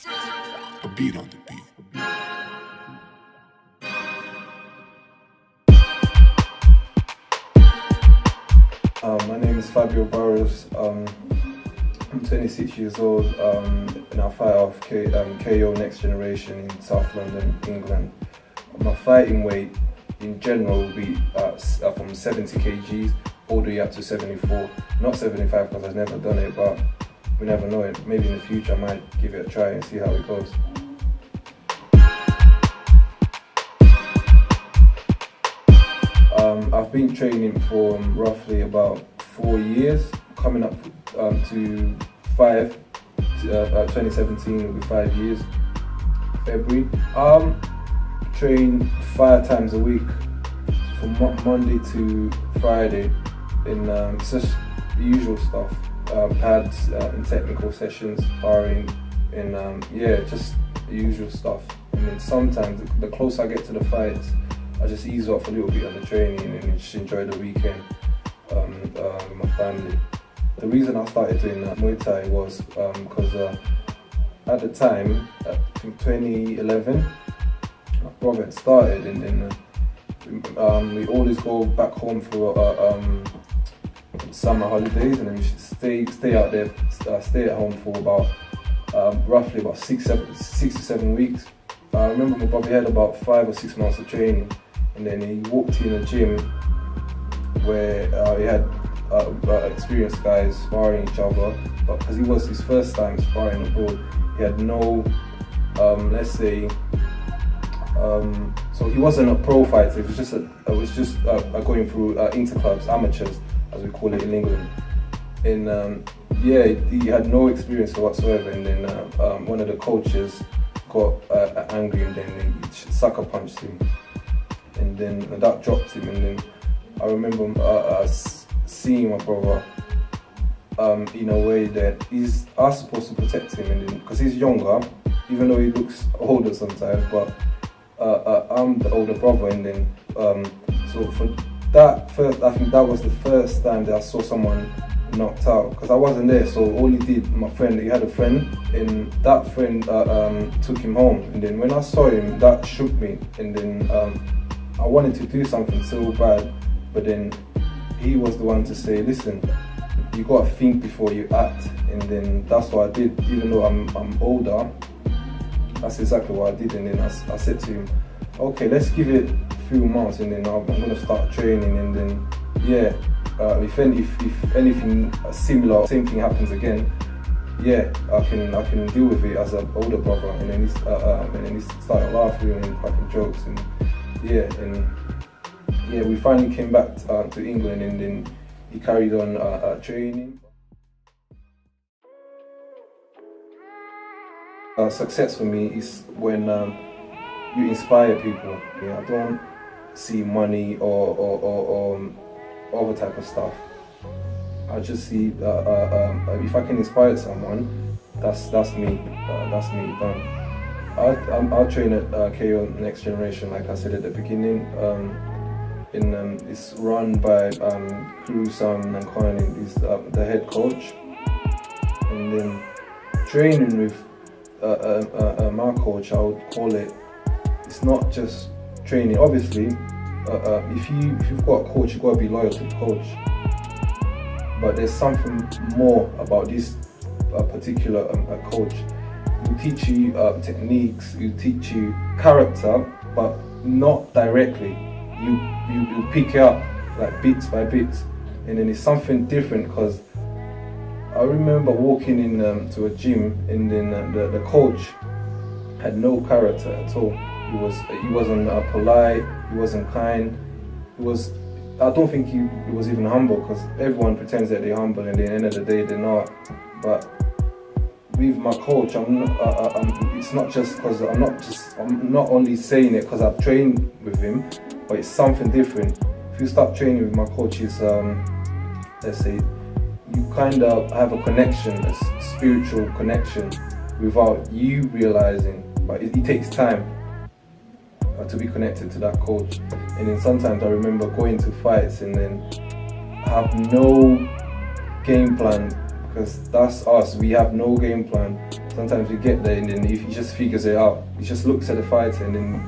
A beat on the beat. My name is FABIO BARROS. I'm 26 years old and I fight off KO Next Generation in South London, England. My fighting weight in general will be from 70 kgs all the way up to 74. Not 75 because I've never done it, but we never know it. Maybe in the future I might give it a try and see how it goes. I've been training for roughly about 4 years, coming up to 2017 will be 5 years, February. Train 5 times a week, from Monday to Friday, in it's just the usual stuff, pads and technical sessions, sparring, and yeah, just the usual stuff. And then sometimes the closer I get to the fights, I just ease off a little bit on the training and just enjoy the weekend with my family. The reason I started doing Muay Thai was because at the time, I think 2011, my brother had started, and then we always go back home for summer holidays, and then we stay out there, stay at home for about roughly about 6 to 7 weeks. I remember my brother had about 5 or 6 months of training, and then he walked in a gym where he had experienced guys sparring each other, but because it was his first time sparring abroad, he had no, let's say, so he wasn't a pro fighter. It was just going through interclubs, amateurs, as we call it in England. And yeah, he had no experience whatsoever. And then one of the coaches got angry, and then he sucker punched him, and then that dropped him. And then I remember seeing my brother in a way that I was supposed to protect him, and because he's younger, even though he looks older sometimes, but I'm the older brother. And then so for that first, I think that was the first time that I saw someone knocked out, because I wasn't there. So all he did, my friend, he had a friend, and that friend took him home. And then when I saw him, that shook me, and then I wanted to do something so bad, but then he was the one to say, listen, you gotta think before you act. And then that's what I did. Even though I'm older, that's exactly what I did. And then I said to him, okay, let's give it a few months, and then I'm gonna start training. And then yeah, if anything similar, same thing happens again, yeah, I can deal with it as an older brother. And then he started laughing and cracking jokes, and yeah, we finally came back to England, and then he carried on training. Success for me is when you inspire people. Yeah, I don't see money or other type of stuff. I just see if I can inspire someone, that's me. That's me done. I'll train at KO Next Generation, like I said at the beginning. It's run by Sam and he's the head coach. And then training with my coach, I would call it, it's not just training. Obviously, if you've got a coach, you've got to be loyal to the coach. But there's something more about this particular coach. He teach you techniques, he teach you character, but not directly. You pick it up like bits by bits, and then it's something different. Because I remember walking in to a gym, and then the coach had no character at all. He wasn't polite, he wasn't kind, I don't think he was even humble, because everyone pretends that they're humble, and at the end of the day they're not. But with my coach, it's not just because I'm not only saying it because I've trained with him, but it's something different. If you start training with my coach, it's let's say you kind of have a connection, a spiritual connection, without you realizing. But it takes time to be connected to that coach. And then sometimes I remember going to fights and then have no game plan, because that's us, we have no game plan. Sometimes we get there and then he just figures it out. He just looks at the fighter and then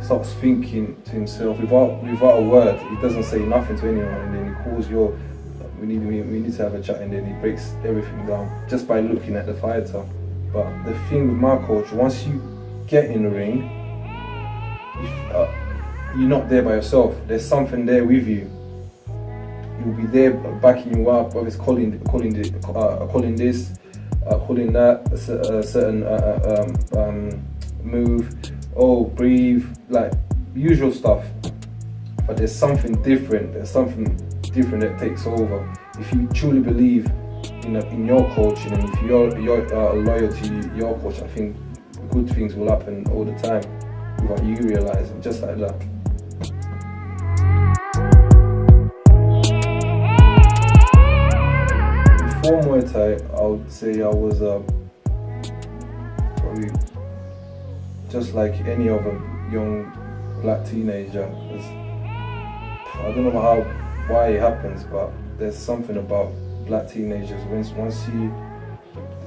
starts thinking to himself without a word. He doesn't say nothing to anyone, and then he calls we need to have a chat, and then he breaks everything down just by looking at the fighter. But the thing with my coach, once you get in the ring, you're not there by yourself. There's something there with you. You'll be there backing you up. Whether it's calling this, calling that, a certain move, breathe, like usual stuff. But there's something different. There's something different that takes over. If you truly believe in your coaching, and if you're loyal to your coach, I think good things will happen all the time without you realizing, just like that. Before Muay Thai, I would say I was probably just like any other young black teenager. I don't know why it happens, but there's something about black teenagers. Once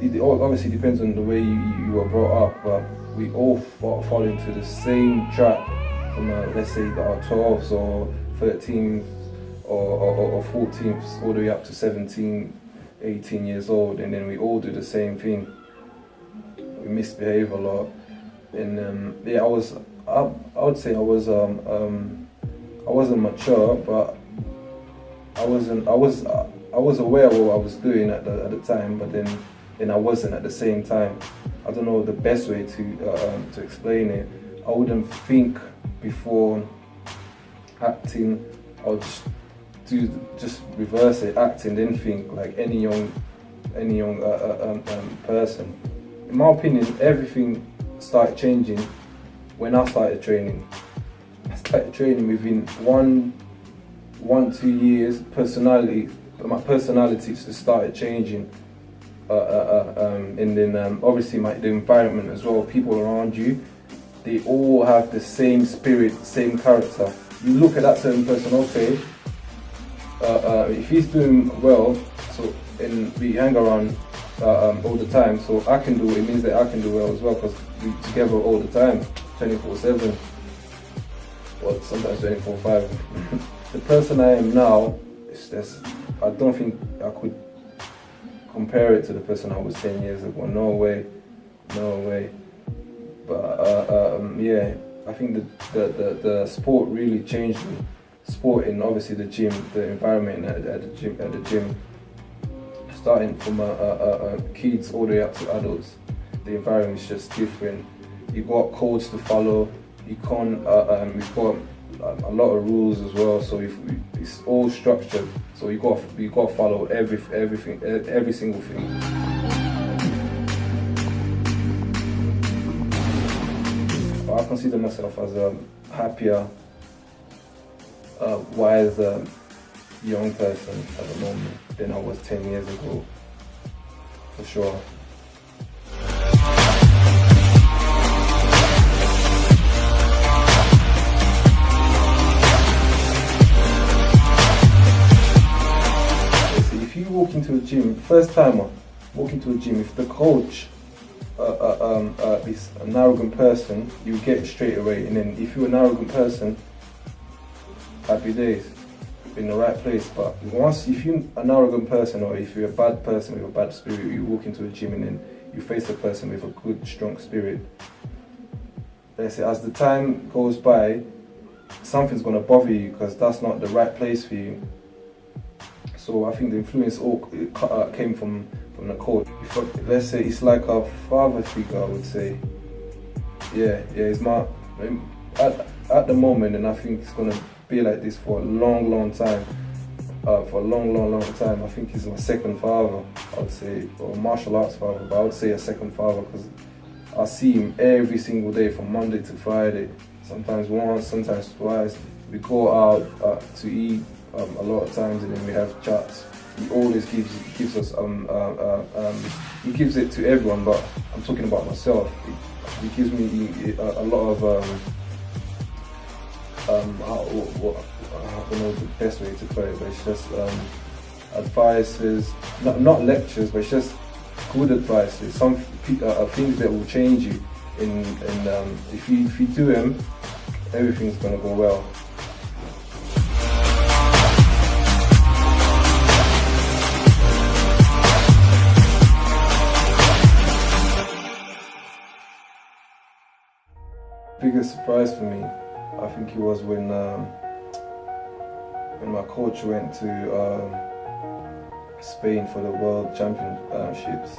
it obviously depends on the way you were brought up, but we all fall into the same trap from let's say our 12s or 13s or 14s all the way up to 17, 18 years old, and then we all do the same thing. We misbehave a lot, and I would say I wasn't mature, but I was aware of what I was doing at the time, but then I wasn't at the same time. I don't know the best way to explain it. I wouldn't think before acting. I would just reverse it, acting, then think like any young person. In my opinion, everything started changing when I started training. I started training within 1-2 years. My personality just started changing, and then obviously the environment as well. People around you, they all have the same spirit, same character. You look at that certain person, okay. If he's doing well, and we hang around all the time, so I can do it. It means that I can do well as well, because we're together all the time, 24/7. Well, sometimes 24/5. The person I am now, I don't think I could compare it to the person I was 10 years ago. No way. But yeah, I think the sport really changed me. Sport, and obviously the gym, the environment at the gym, starting from kids all the way up to adults. The environment is just different. You got codes to follow. You can't. We've got a lot of rules as well. So it's all structured. So you got to follow everything, every single thing. I consider myself as a happier, wiser young person at the moment than I was 10 years ago, for sure. If you walk into a gym, first timer, walk into a gym, if the coach is an arrogant person, you get it straight away. And then if you're an arrogant person, happy days, in the right place. But if you're an arrogant person, or if you're a bad person with a bad spirit, you walk into a gym and then you face a person with a good, strong spirit, let's say as the time goes by, something's going to bother you because that's not the right place for you. So I think the influence all came from the coach. Let's say it's like a father figure, I would say. Yeah, it's my, at the moment, and I think it's going to be like this for a long time. For a long time. I think he's my second father, I would say, or martial arts father, but I would say a second father, because I see him every single day from Monday to Friday, sometimes once, sometimes twice. We go out to eat a lot of times, and then we have chats. He always gives us he gives it to everyone, but I'm talking about myself. He gives me a lot of I don't know the best way to put it, but it's just advices, not lectures, but it's just good advice. It's some things that will change you. If you do them, everything's gonna go well. Biggest surprise for me, I think it was when my coach went to Spain for the World Championships,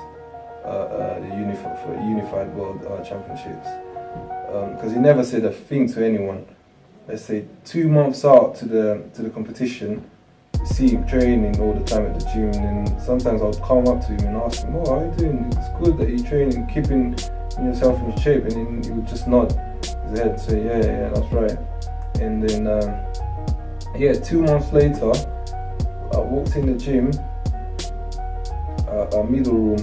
the Unified World Championships. Because he never said a thing to anyone. Let's say 2 months out to the competition, see him training all the time at the gym, and sometimes I would come up to him and ask him, "Oh, how are you doing? It's good that you're training, keeping yourself in shape." And then he would just nod his head, say, "Yeah, that's right." And then 2 months later, I walked in the gym, a middle room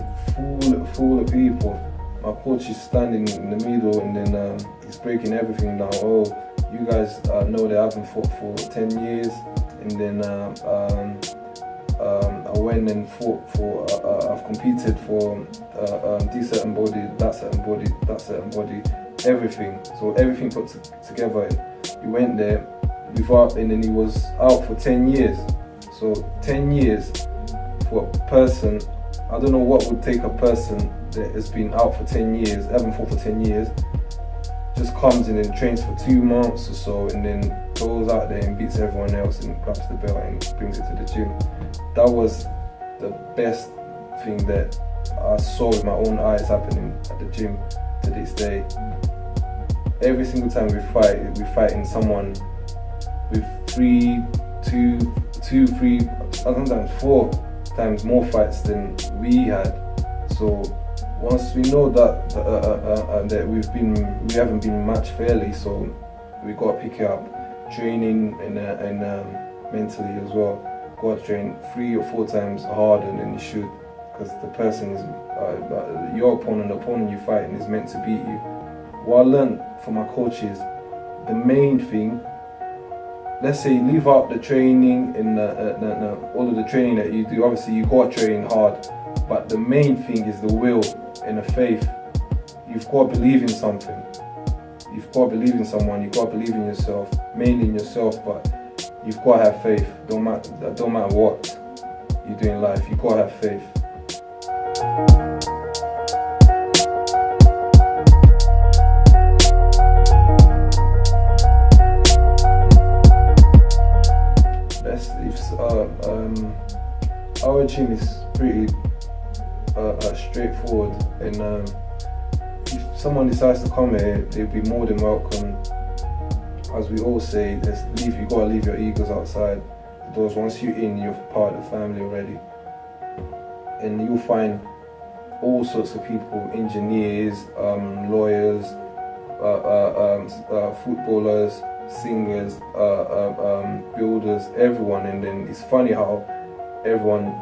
full of people. My coach is standing in the middle, and then he's breaking everything down. "Oh, you guys know that I haven't fought for 10 years, and then I went and fought for, I've competed for this certain body, that certain body, that certain body, everything." So everything put together. He went there without, and then he was out for 10 years. So 10 years for a person, I don't know what would take a person that has been out for 10 years, haven't fought for 10 years, just comes in and trains for 2 months or so, and then goes out there and beats everyone else and grabs the belt and brings it to the gym. That was the best thing that I saw with my own eyes happening at the gym to this day. Every single time we fight in someone with 3, sometimes 4 times more fights than we had. So once we know that we haven't been matched fairly, so we got to pick it up, training and mentally as well. Got to train 3 or 4 times harder than you should, because the person is your opponent, the opponent you're fighting is meant to beat you. What I learned from my coaches, the main thing, let's say leave out the training and all of the training that you do. Obviously you got to train hard, but the main thing is the will and the faith. You've got to believe in something. You've got to believe in someone. You've got to believe in yourself, mainly in yourself, but you've got to have faith. Don't matter what you do in life, you've got to have faith. Our gym is pretty straightforward, and if someone decides to come here, they'll be more than welcome. As we all say, you gotta leave your egos outside the doors. Once you're in, you're part of the family already, and you'll find all sorts of people: engineers, lawyers, footballers, singers, builders, everyone. And then it's funny how everyone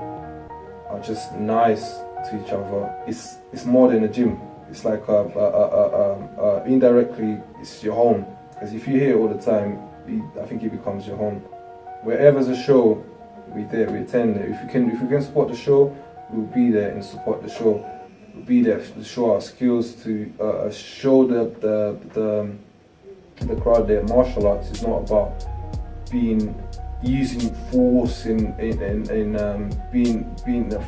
are just nice to each other. It's more than a gym. It's like indirectly it's your home, because if you're here all the time, I think it becomes your home. Wherever's a show, we're there, we attend it. If we can support the show, we'll be there and support the show. We'll be there to show our skills, to show the crowd that martial arts is not about using force and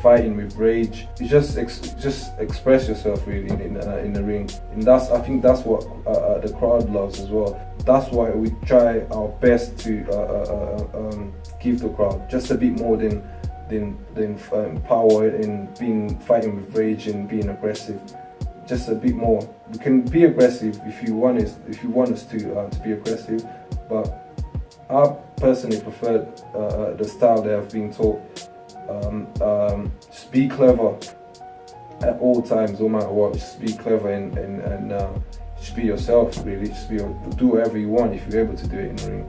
fighting with rage. You just express yourself really in the ring, and I think that's what the crowd loves as well. That's why we try our best to give the crowd just a bit more than power and fighting with rage and being aggressive. Just a bit more. We can be aggressive if you want us to be aggressive, but I personally prefer the style that I've been taught. Just be clever at all times, no matter what. Just be clever and just be yourself, really. Do whatever you want if you're able to do it in the ring.